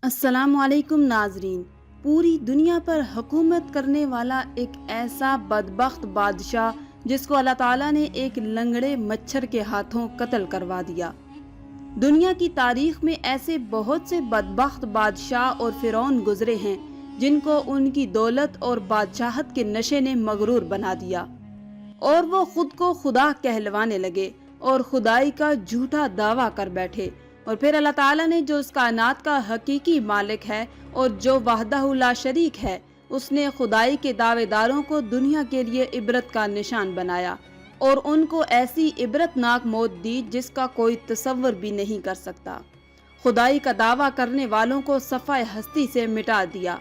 السلام علیکم ناظرین۔ پوری دنیا پر حکومت کرنے والا ایک ایسا بدبخت بادشاہ جس کو اللہ تعالیٰ نے ایک لنگڑے مچھر کے ہاتھوں قتل کروا دیا۔ دنیا کی تاریخ میں ایسے بہت سے بدبخت بادشاہ اور فرعون گزرے ہیں جن کو ان کی دولت اور بادشاہت کے نشے نے مغرور بنا دیا اور وہ خود کو خدا کہلوانے لگے اور خدائی کا جھوٹا دعویٰ کر بیٹھے، اور پھر اللہ تعالیٰ نے جو اس کائنات کا حقیقی مالک ہے اور جو وحدہ لا شریک ہے، اس نے خدائی کے دعوے داروں کو دنیا کے لیے عبرت کا نشان بنایا اور ان کو ایسی عبرت ناک موت دی جس کا کوئی تصور بھی نہیں کر سکتا۔ خدائی کا دعویٰ کرنے والوں کو صفحہ ہستی سے مٹا دیا۔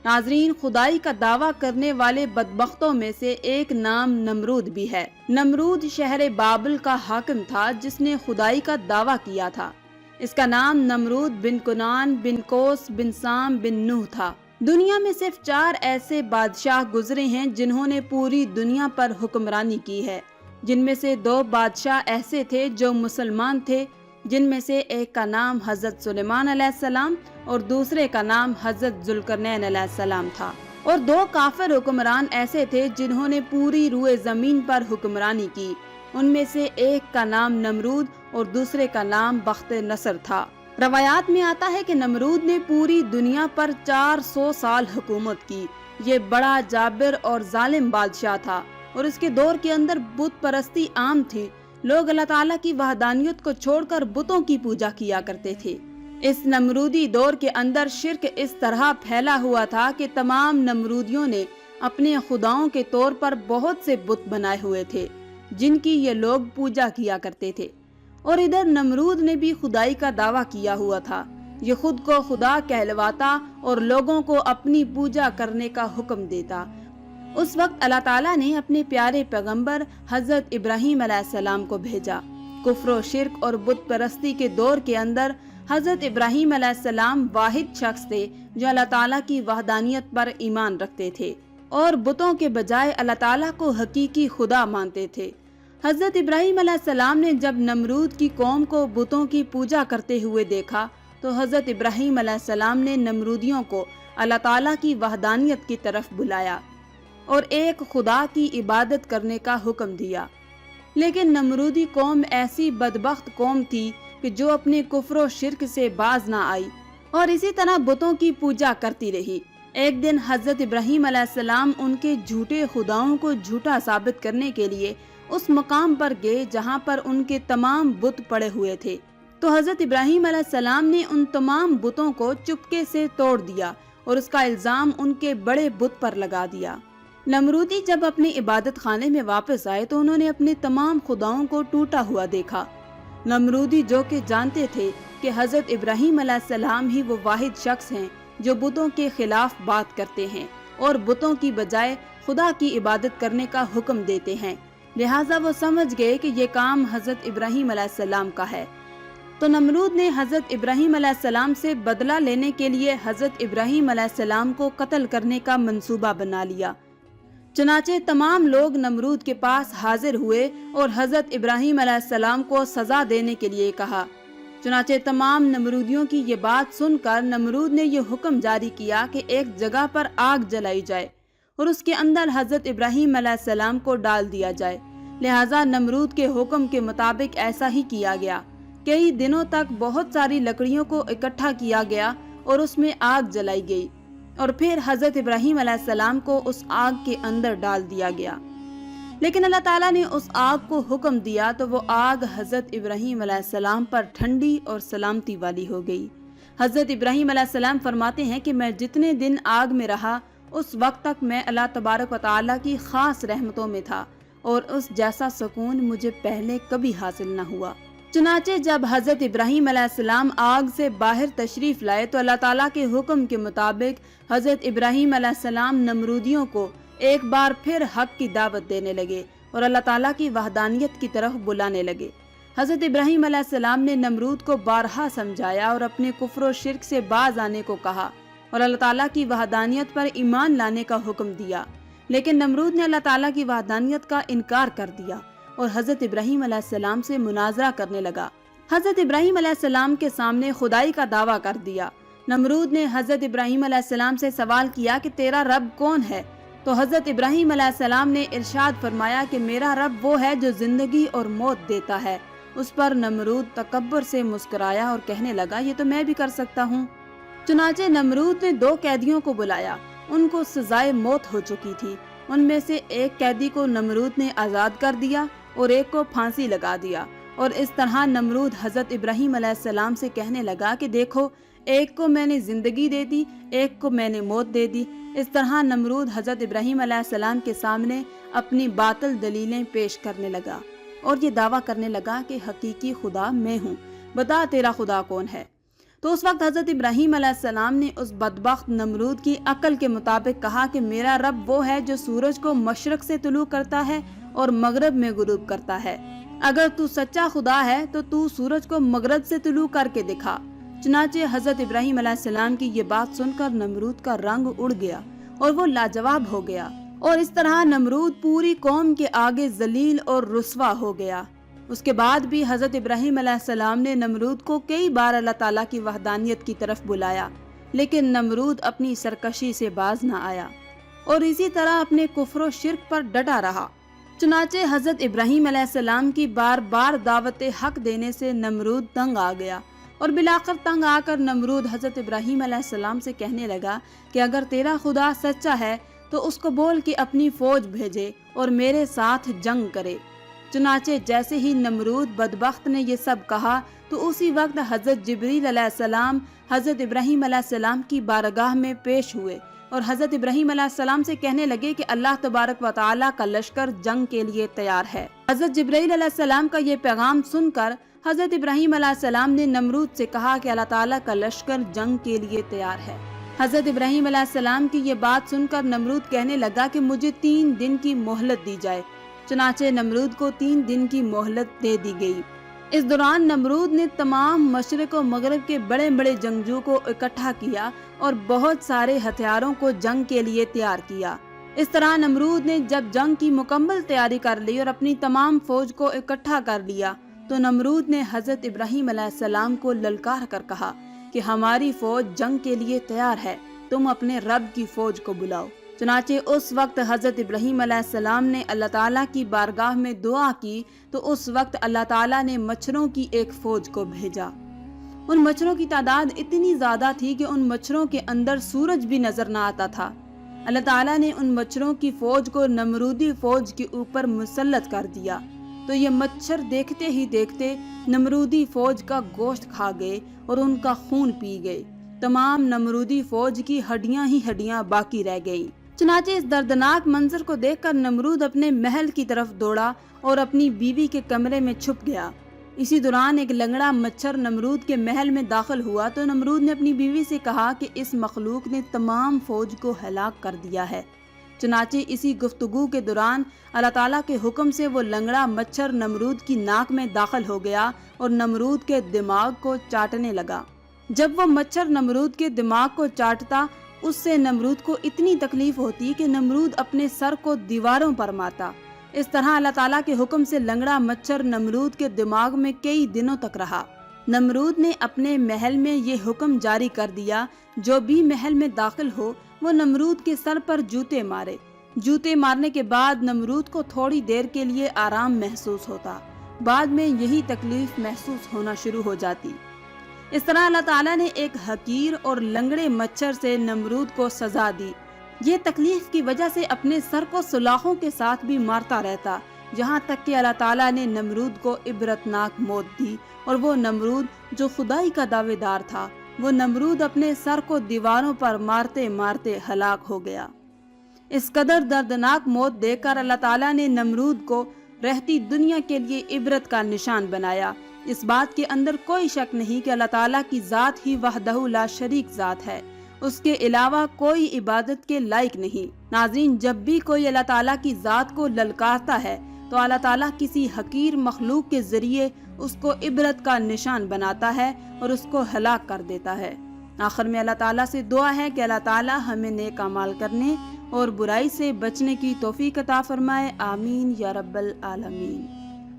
ناظرین، خدائی کا دعویٰ کرنے والے بدبختوں میں سے ایک نام نمرود بھی ہے۔ نمرود شہر بابل کا حاکم تھا جس نے خدائی کا دعویٰ کیا تھا۔ اس کا نام نمرود بن کنان بن کوس بن سام بن نوح تھا۔ دنیا میں صرف 4 ایسے بادشاہ گزرے ہیں جنہوں نے پوری دنیا پر حکمرانی کی ہے، جن میں سے 2 بادشاہ ایسے تھے جو مسلمان تھے، جن میں سے ایک کا نام حضرت سلیمان علیہ السلام اور دوسرے کا نام حضرت ذوالقرنین علیہ السلام تھا، اور 2 کافر حکمران ایسے تھے جنہوں نے پوری روئے زمین پر حکمرانی کی۔ ان میں سے ایک کا نام نمرود اور دوسرے کا نام بخت نصر تھا۔ روایات میں آتا ہے کہ نمرود نے پوری دنیا پر 400 سال حکومت کی۔ یہ بڑا جابر اور ظالم بادشاہ تھا اور اس کے دور کے اندر بت پرستی عام تھی۔ لوگ اللہ تعالیٰ کی وحدانیت کو چھوڑ کر بتوں کی پوجا کیا کرتے تھے۔ اس نمرودی دور کے اندر شرک اس طرح پھیلا ہوا تھا کہ تمام نمرودیوں نے اپنے خداؤں کے طور پر بہت سے بت بنائے ہوئے تھے جن کی یہ لوگ پوجا کیا کرتے تھے، اور ادھر نمرود نے بھی خدائی کا دعویٰ کیا ہوا تھا۔ یہ خود کو خدا کہلواتا اور لوگوں کو اپنی پوجا کرنے کا حکم دیتا۔ اس وقت اللہ تعالیٰ نے اپنے پیارے پیغمبر حضرت ابراہیم علیہ السلام کو بھیجا۔ کفر و شرک اور بت پرستی کے دور کے اندر حضرت ابراہیم علیہ السلام واحد شخص تھے جو اللہ تعالیٰ کی وحدانیت پر ایمان رکھتے تھے اور بتوں کے بجائے اللہ تعالیٰ کو حقیقی خدا مانتے تھے۔ حضرت ابراہیم علیہ السلام نے جب نمرود کی قوم کو بتوں کی پوجا کرتے ہوئے دیکھا تو حضرت ابراہیم علیہ السلام نے نمرودیوں کو اللہ تعالیٰ کی وحدانیت کی طرف بلایا اور ایک خدا کی عبادت کرنے کا حکم دیا۔ لیکن نمرودی قوم ایسی بدبخت قوم تھی کہ جو اپنے کفر و شرک سے باز نہ آئی اور اسی طرح بتوں کی پوجا کرتی رہی۔ ایک دن حضرت ابراہیم علیہ السلام ان کے جھوٹے خداؤں کو جھوٹا ثابت کرنے کے لیے اس مقام پر گئے جہاں پر ان کے تمام بت پڑے ہوئے تھے، تو حضرت ابراہیم علیہ السلام نے ان تمام بتوں کو چپکے سے توڑ دیا اور اس کا الزام ان کے بڑے بت پر لگا دیا۔ نمرودی جب اپنے عبادت خانے میں واپس آئے تو انہوں نے اپنے تمام خداؤں کو ٹوٹا ہوا دیکھا۔ نمرودی جو کہ جانتے تھے کہ حضرت ابراہیم علیہ السلام ہی وہ واحد شخص ہیں جو بتوں کے خلاف بات کرتے ہیں اور بتوں کی بجائے خدا کی عبادت کرنے کا حکم دیتے ہیں، لہٰذا وہ سمجھ گئے کہ یہ کام حضرت ابراہیم علیہ السلام کا ہے۔ تو نمرود نے حضرت ابراہیم علیہ السلام سے بدلہ لینے کے لیے حضرت ابراہیم علیہ السلام کو قتل کرنے کا منصوبہ بنا لیا۔ چنانچہ تمام لوگ نمرود کے پاس حاضر ہوئے اور حضرت ابراہیم علیہ السلام کو سزا دینے کے لیے کہا۔ چنانچہ تمام نمرودیوں کی یہ بات سن کر نمرود نے یہ حکم جاری کیا کہ ایک جگہ پر آگ جلائی جائے اور اس کے اندر حضرت ابراہیم علیہ السلام کو ڈال دیا جائے۔ لہٰذا نمرود کے حکم کے مطابق ایسا ہی کیا گیا۔ کئی دنوں تک بہت ساری لکڑیوں کو اکٹھا کیا گیا اور اس میں آگ جلائی گئی، اور پھر حضرت ابراہیم علیہ السلام کو اس آگ کے اندر ڈال دیا گیا۔ لیکن اللہ تعالیٰ نے اس آگ کو حکم دیا تو وہ آگ حضرت ابراہیم علیہ السلام پر ٹھنڈی اور سلامتی والی ہو گئی۔ حضرت ابراہیم علیہ السلام فرماتے ہیں کہ میں جتنے دن آگ میں رہا اس وقت تک میں اللہ تبارک و تعالیٰ کی خاص رحمتوں میں تھا اور اس جیسا سکون مجھے پہلے کبھی حاصل نہ ہوا۔ چنانچہ جب حضرت ابراہیم علیہ السلام آگ سے باہر تشریف لائے تو اللہ تعالیٰ کے حکم کے مطابق حضرت ابراہیم علیہ السلام نمرودیوں کو ایک بار پھر حق کی دعوت دینے لگے اور اللہ تعالیٰ کی وحدانیت کی طرف بلانے لگے۔ حضرت ابراہیم علیہ السلام نے نمرود کو بارہا سمجھایا اور اپنے کفر و شرک سے باز آنے کو کہا اور اللہ تعالیٰ کی وحدانیت پر ایمان لانے کا حکم دیا، لیکن نمرود نے اللہ تعالیٰ کی وحدانیت کا انکار کر دیا اور حضرت ابراہیم علیہ السلام سے مناظرہ کرنے لگا۔ حضرت ابراہیم علیہ السلام کے سامنے خدائی کا دعویٰ کر دیا، نمرود نے حضرت ابراہیم علیہ السلام سے سوال کیا کہ تیرا رب کون ہے؟ تو حضرت ابراہیم علیہ السلام نے ارشاد فرمایا کہ میرا رب وہ ہے جو زندگی اور موت دیتا ہے۔ اس پر نمرود تکبر سے مسکرایا اور کہنے لگا یہ تو میں بھی کر سکتا ہوں۔ چنانچہ نمرود نے 2 قیدیوں کو بلایا، ان کو سزائے موت ہو چکی تھی۔ ان میں سے ایک قیدی کو نمرود نے آزاد کر دیا اور ایک کو پھانسی لگا دیا، اور اس طرح نمرود حضرت ابراہیم علیہ السلام سے کہنے لگا کہ دیکھو، ایک کو میں نے زندگی دے دی، ایک کو میں نے موت دے دی۔ اس طرح نمرود حضرت ابراہیم علیہ السلام کے سامنے اپنی باطل دلیلیں پیش کرنے لگا اور یہ دعویٰ کرنے لگا کہ حقیقی خدا میں ہوں، بتا تیرا خدا کون ہے؟ تو اس وقت حضرت ابراہیم علیہ السلام نے اس بدبخت نمرود کی عقل کے مطابق کہا کہ میرا رب وہ ہے جو سورج کو مشرق سے طلوع کرتا ہے اور مغرب میں غروب کرتا ہے۔ اگر تو سچا خدا ہے تو تو سورج کو مغرب سے طلوع کر کے دکھا۔ چنانچہ حضرت ابراہیم علیہ السلام کی یہ بات سن کر نمرود کا رنگ اڑ گیا اور وہ لاجواب ہو گیا، اور اس طرح نمرود پوری قوم کے آگے ذلیل اور رسوا ہو گیا۔ اس کے بعد بھی حضرت ابراہیم علیہ السلام نے نمرود کو کئی بار اللہ تعالیٰ کی وحدانیت کی طرف بلایا، لیکن نمرود اپنی سرکشی سے باز نہ آیا اور اسی طرح اپنے کفر و شرک پر ڈٹا رہا۔ چنانچہ حضرت ابراہیم علیہ السلام کی بار بار دعوت حق دینے سے نمرود تنگ آ گیا، اور بلاخر تنگ آ کر نمرود حضرت ابراہیم علیہ السلام سے کہنے لگا کہ اگر تیرا خدا سچا ہے تو اس کو بول کہ اپنی فوج بھیجے اور میرے ساتھ جنگ کرے۔ چنانچہ جیسے ہی نمرود بدبخت نے یہ سب کہا تو اسی وقت حضرت جبریل علیہ السلام حضرت ابراہیم علیہ السلام کی بارگاہ میں پیش ہوئے اور حضرت ابراہیم علیہ السلام سے کہنے لگے کہ اللہ تبارک و تعالیٰ کا لشکر جنگ کے لیے تیار ہے۔ حضرت جبریل علیہ السلام کا یہ پیغام سن کر حضرت ابراہیم علیہ السلام نے نمرود سے کہا کہ اللہ تعالیٰ کا لشکر جنگ کے لیے تیار ہے۔ حضرت ابراہیم علیہ السلام کی یہ بات سن کر نمرود کہنے لگا کہ مجھے 3 دن کی مہلت دی جائے۔ چنانچہ نمرود کو 3 دن کی مہلت دے دی گئی۔ اس دوران نمرود نے تمام مشرق و مغرب کے بڑے بڑے جنگجو کو اکٹھا کیا اور بہت سارے ہتھیاروں کو جنگ کے لیے تیار کیا۔ اس طرح نمرود نے جب جنگ کی مکمل تیاری کر لی اور اپنی تمام فوج کو اکٹھا کر لیا تو نمرود نے حضرت ابراہیم علیہ السلام کو للکار کر کہا کہ ہماری فوج جنگ کے لیے تیار ہے، تم اپنے رب کی فوج کو بلاؤ۔ چنانچہ اس وقت حضرت ابراہیم علیہ السلام نے اللہ تعالیٰ کی بارگاہ میں دعا کی تو اس وقت اللہ تعالیٰ نے مچھروں کی ایک فوج کو بھیجا۔ ان مچھروں کی تعداد اتنی زیادہ تھی کہ ان مچھروں کے اندر سورج بھی نظر نہ آتا تھا۔ اللہ تعالیٰ نے ان مچھروں کی فوج کو نمرودی فوج کے اوپر مسلط کر دیا تو یہ مچھر دیکھتے ہی دیکھتے نمرودی فوج کا گوشت کھا گئے اور ان کا خون پی گئے۔ تمام نمرودی فوج کی ہڈیاں ہی ہڈیاں باقی رہ گئیں۔ چنانچہ اس دردناک منظر کو دیکھ کر نمرود اپنے محل کی طرف دوڑا اور اپنی بیوی کے کمرے میں چھپ گیا۔ اسی دوران ایک لنگڑا مچھر نمرود کے محل میں داخل ہوا تو نمرود نے اپنی بیوی سے کہا کہ اس مخلوق نے تمام فوج کو ہلاک کر دیا ہے۔ چنانچہ اسی گفتگو کے دوران اللہ تعالیٰ کے حکم سے وہ لنگڑا مچھر نمرود کی ناک میں داخل ہو گیا اور نمرود کے دماغ کو چاٹنے لگا۔ جب وہ مچھر نمرود کے دماغ کو چاٹتا اس سے نمرود کو اتنی تکلیف ہوتی کہ نمرود اپنے سر کو دیواروں پر مارتا۔ اس طرح اللہ تعالیٰ کے حکم سے لنگڑا مچھر نمرود کے دماغ میں کئی دنوں تک رہا۔ نمرود نے اپنے محل میں یہ حکم جاری کر دیا جو بھی محل میں داخل ہو وہ نمرود کے سر پر جوتے مارے۔ جوتے مارنے کے بعد نمرود کو تھوڑی دیر کے لیے آرام محسوس ہوتا، بعد میں یہی تکلیف محسوس ہونا شروع ہو جاتی۔ اس طرح اللہ تعالیٰ نے ایک حقیر اور لنگڑے مچھر سے نمرود کو سزا دی۔ یہ تکلیف کی وجہ سے اپنے سر کو سلاخوں کے ساتھ بھی مارتا رہتا، جہاں تک کہ اللہ تعالیٰ نے نمرود کو عبرتناک موت دی، اور وہ نمرود جو خدائی کا دعوے دار تھا، وہ نمرود اپنے سر کو دیواروں پر مارتے مارتے ہلاک ہو گیا۔ اس قدر دردناک موت دیکھ کر اللہ تعالیٰ نے نمرود کو رہتی دنیا کے لیے عبرت کا نشان بنایا۔ اس بات کے اندر کوئی شک نہیں کہ اللہ تعالیٰ کی ذات ہی وحدہ لا شریک ذات ہے، اس کے علاوہ کوئی عبادت کے لائق نہیں۔ ناظرین، جب بھی کوئی اللہ تعالیٰ کی ذات کو للکارتا ہے تو اللہ تعالیٰ کسی حقیر مخلوق کے ذریعے اس کو عبرت کا نشان بناتا ہے اور اس کو ہلاک کر دیتا ہے۔ آخر میں اللہ تعالیٰ سے دعا ہے کہ اللہ تعالیٰ ہمیں نیک اعمال کرنے اور برائی سے بچنے کی توفیق عطا فرمائے، آمین یا رب العالمین۔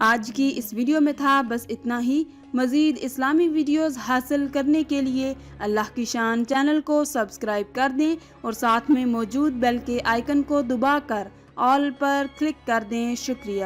آج کی اس ویڈیو میں تھا بس اتنا ہی۔ مزید اسلامی ویڈیوز حاصل کرنے کے لیے اللہ کی شان چینل کو سبسکرائب کر دیں اور ساتھ میں موجود بیل کے آئیکن کو دبا کر آل پر کلک کر دیں۔ شکریہ۔